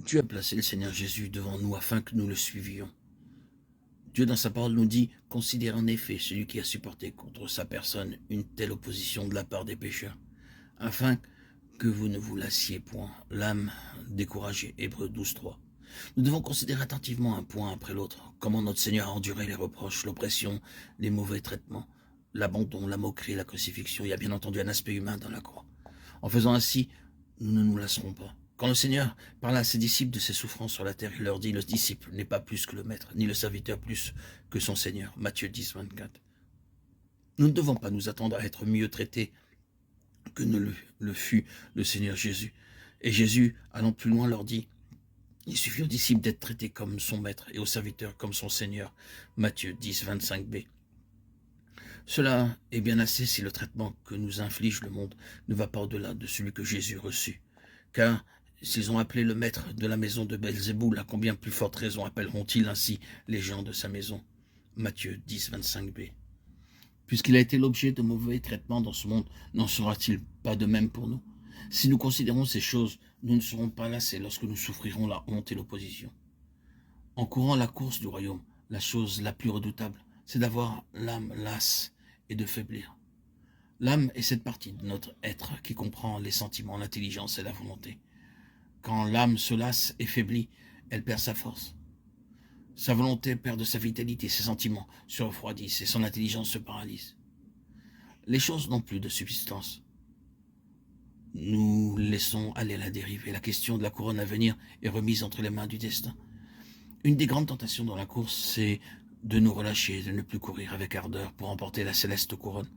Dieu a placé le Seigneur Jésus devant nous afin que nous le suivions. Dieu, dans sa parole, nous dit « Considérez en effet celui qui a supporté contre sa personne une telle opposition de la part des pécheurs, afin que vous ne vous lassiez point, l'âme découragée. » Hébreux 12:3. Nous devons considérer attentivement un point après l'autre, comment notre Seigneur a enduré les reproches, l'oppression, les mauvais traitements, l'abandon, la moquerie, la crucifixion. Il y a bien entendu un aspect humain dans la croix. En faisant ainsi, nous ne nous lasserons pas. Quand le Seigneur parla à ses disciples de ses souffrances sur la terre, il leur dit, le disciple n'est pas plus que le maître, ni le serviteur plus que son Seigneur. Matthieu 10:24. Nous ne devons pas nous attendre à être mieux traités que ne le fut le Seigneur Jésus. Et Jésus, allant plus loin, leur dit, il suffit aux disciples d'être traités comme son maître et aux serviteurs comme son Seigneur. Matthieu 10:25b. Cela est bien assez si le traitement que nous inflige le monde ne va pas au-delà de celui que Jésus reçut. Car s'ils ont appelé le maître de la maison de Belzéboul, à combien plus forte raison appelleront-ils ainsi les gens de sa maison? Matthieu 10:25b. Puisqu'il a été l'objet de mauvais traitements dans ce monde, n'en sera-t-il pas de même pour nous? Si nous considérons ces choses, nous ne serons pas lassés lorsque nous souffrirons la honte et l'opposition. En courant la course du royaume, la chose la plus redoutable, c'est d'avoir l'âme lasse et de faiblir. L'âme est cette partie de notre être qui comprend les sentiments, l'intelligence et la volonté. Quand l'âme se lasse et faiblit, elle perd sa force. Sa volonté perd de sa vitalité, ses sentiments se refroidissent et son intelligence se paralyse. Les choses n'ont plus de subsistance. Nous laissons aller la dérive et la question de la couronne à venir est remise entre les mains du destin. Une des grandes tentations dans la course, c'est de nous relâcher, de ne plus courir avec ardeur pour emporter la céleste couronne.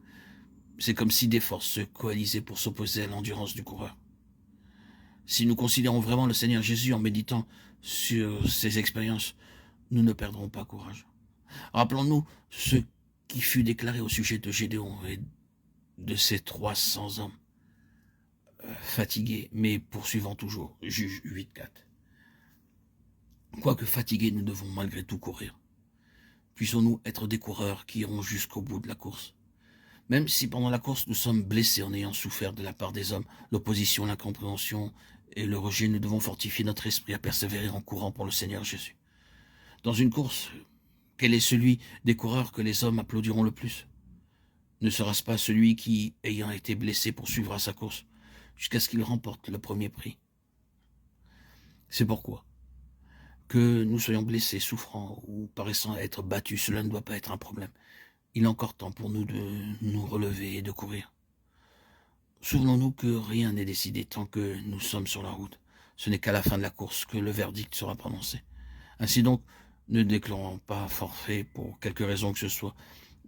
C'est comme si des forces se coalisaient pour s'opposer à l'endurance du coureur. Si nous considérons vraiment le Seigneur Jésus en méditant sur ses expériences, nous ne perdrons pas courage. Rappelons-nous ce qui fut déclaré au sujet de Gédéon et de ses 300 hommes, fatigués, mais poursuivant toujours. Juge 8:4. Quoique fatigués, nous devons malgré tout courir. Puissons-nous être des coureurs qui iront jusqu'au bout de la course. Même si pendant la course nous sommes blessés en ayant souffert de la part des hommes, l'opposition, l'incompréhension et le rejet, nous devons fortifier notre esprit à persévérer en courant pour le Seigneur Jésus. Dans une course, quel est celui des coureurs que les hommes applaudiront le plus? Ne sera-ce pas celui qui, ayant été blessé, poursuivra sa course jusqu'à ce qu'il remporte le premier prix? C'est pourquoi, que nous soyons blessés, souffrants ou paraissant être battus, cela ne doit pas être un problème. Il est encore temps pour nous de nous relever et de courir. Souvenons-nous que rien n'est décidé tant que nous sommes sur la route. Ce n'est qu'à la fin de la course que le verdict sera prononcé. Ainsi donc, ne déclarons pas forfait pour quelque raison que ce soit.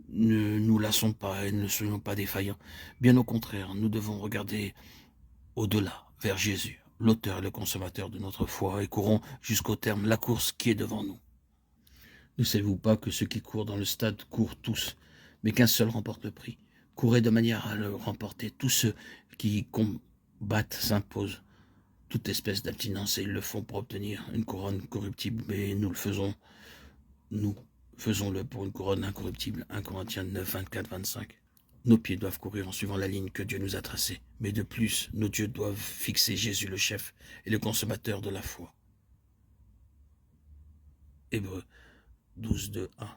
Ne nous lassons pas et ne soyons pas défaillants. Bien au contraire, nous devons regarder au-delà, vers Jésus, l'auteur et le consommateur de notre foi, et courons jusqu'au terme la course qui est devant nous. Ne savez-vous pas que ceux qui courent dans le stade courent tous, mais qu'un seul remporte le prix? Courez de manière à le remporter. Tous ceux qui combattent s'imposent toute espèce d'abstinence et ils le font pour obtenir une couronne corruptible, mais nous faisons-le pour une couronne incorruptible. 1 Corinthiens 9, 24, 25. Nos pieds doivent courir en suivant la ligne que Dieu nous a tracée, mais de plus, nos yeux doivent fixer Jésus le chef et le consommateur de la foi. Hébreux 12, 2, 1.